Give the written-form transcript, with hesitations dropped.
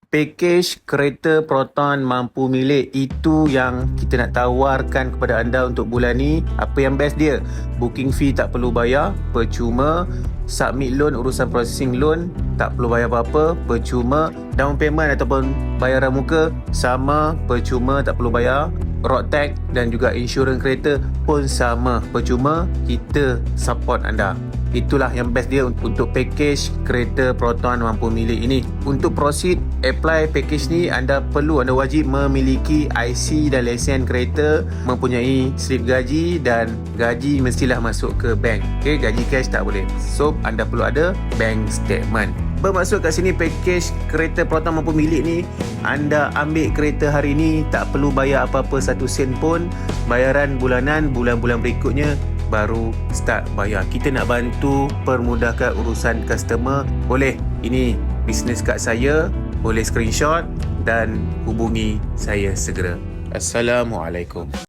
Pakej kereta Proton mampu milik, itu yang kita nak tawarkan kepada anda untuk bulan ni. Apa yang best dia? Booking fee tak perlu bayar, percuma. Submit loan, urusan processing loan tak perlu bayar apa-apa, percuma. Down payment ataupun bayaran muka sama, percuma, tak perlu bayar. Road tax dan juga insurans kereta pun sama, percuma. Kita support anda. Itulah yang best dia untuk package kereta Proton mampu milik ini. Untuk proceed apply package ni, anda wajib memiliki IC dan lesen kereta, mempunyai slip gaji, dan gaji mestilah masuk ke bank. Okey, gaji cash tak boleh. So anda perlu ada bank statement. Bermaksud kat sini package kereta Proton mampu milik ni, anda ambil kereta hari ni tak perlu bayar apa-apa 1 sen pun. Bayaran bulanan, bulan-bulan berikutnya baru start bayar. Kita nak bantu permudahkan urusan customer. Boleh, ini business card saya, boleh screenshot dan hubungi saya segera. Assalamualaikum.